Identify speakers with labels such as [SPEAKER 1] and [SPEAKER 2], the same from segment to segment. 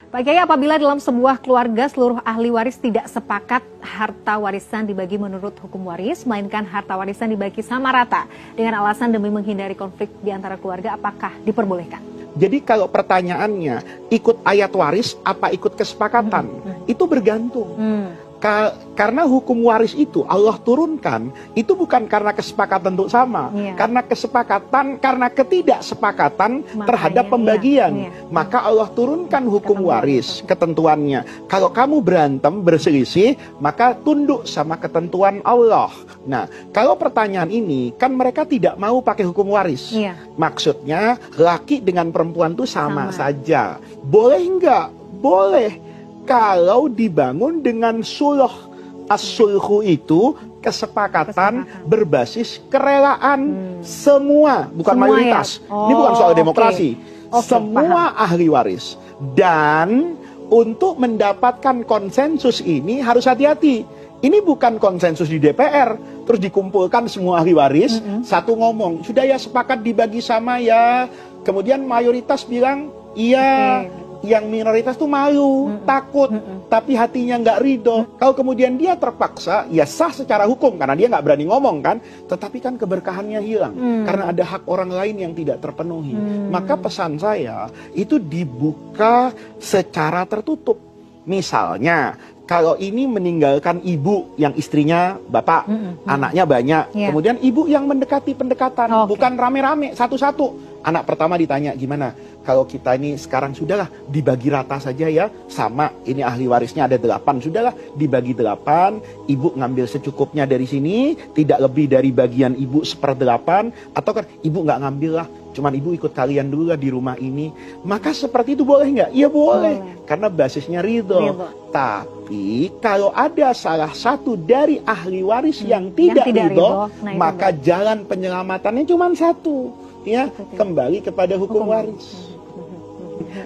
[SPEAKER 1] Pak Kiai, apabila dalam sebuah keluarga seluruh ahli waris tidak sepakat harta warisan dibagi menurut hukum waris, melainkan harta warisan dibagi sama rata dengan alasan demi menghindari konflik di antara keluarga, apakah diperbolehkan?
[SPEAKER 2] Jadi kalau pertanyaannya ikut ayat waris apa ikut kesepakatan, itu bergantung. Karena hukum waris itu Allah turunkan, itu bukan karena kesepakatan untuk sama, karena kesepakatan, karena ketidaksepakatan terhadap pembagian. Maka Allah turunkan hukum waris, ketentuannya. Kalau kamu berantem, berselisih, maka tunduk sama ketentuan Allah. Nah, kalau pertanyaan ini, kan mereka tidak mau pakai hukum waris. Maksudnya, laki dengan perempuan itu sama saja. Boleh enggak? Boleh. Kalau dibangun dengan sulh. As-sulhu itu kesepakatan berbasis kerelaan. Semua, bukan mayoritas. Ini bukan soal demokrasi. Semua ahli waris. Dan untuk mendapatkan konsensus ini harus hati-hati. Ini bukan konsensus di DPR. Terus dikumpulkan semua ahli waris. Satu ngomong, sudah ya sepakat dibagi sama ya. Kemudian mayoritas bilang, iya. Yang minoritas tuh malu, takut, tapi hatinya nggak ridho. Kalau kemudian dia terpaksa, ya sah secara hukum karena dia nggak berani ngomong kan. Tetapi kan keberkahannya hilang karena ada hak orang lain yang tidak terpenuhi. Maka pesan saya itu dibuka secara tertutup. Misalnya, kalau ini meninggalkan ibu yang istrinya bapak, anaknya banyak. Kemudian ibu yang mendekati pendekatan, bukan rame-rame, satu-satu. Anak pertama ditanya, gimana? Kalau kita ini sekarang sudahlah dibagi rata saja ya, sama ini ahli warisnya ada 8, sudahlah dibagi 8, ibu ngambil secukupnya dari sini, tidak lebih dari bagian ibu 1/8, atau kan ibu nggak ngambil lah, cuman ibu ikut kalian dulu lah di rumah ini. Maka seperti itu boleh nggak? Ya boleh, karena basisnya ridho. Tapi kalau ada salah satu dari ahli waris yang tidak ridho, maka jalan penyelamatannya cuma satu, ya kembali kepada hukum waris.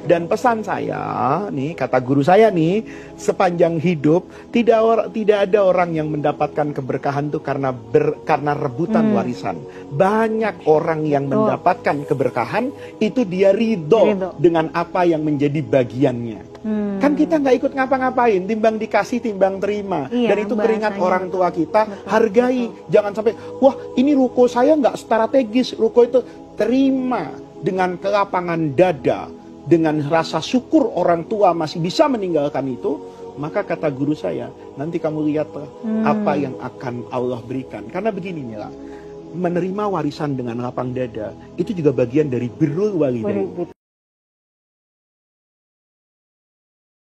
[SPEAKER 2] Dan pesan saya, nih kata guru saya nih, sepanjang hidup tidak ada orang yang mendapatkan keberkahan itu karena rebutan warisan. Banyak orang yang mendapatkan keberkahan itu dia ridho dengan apa yang menjadi bagiannya. Kan kita nggak ikut ngapa-ngapain, timbang dikasih, timbang terima. Dan itu keringat orang tua kita, hargai. Jangan sampai, wah ini ruko saya nggak strategis, ruko itu terima dengan kelapangan dada. Dengan rasa syukur orang tua masih bisa meninggalkan itu, maka kata guru saya, nanti kamu lihatlah apa yang akan Allah berikan. Karena begini Mila, menerima warisan dengan lapang dada itu juga bagian dari birrul walidain.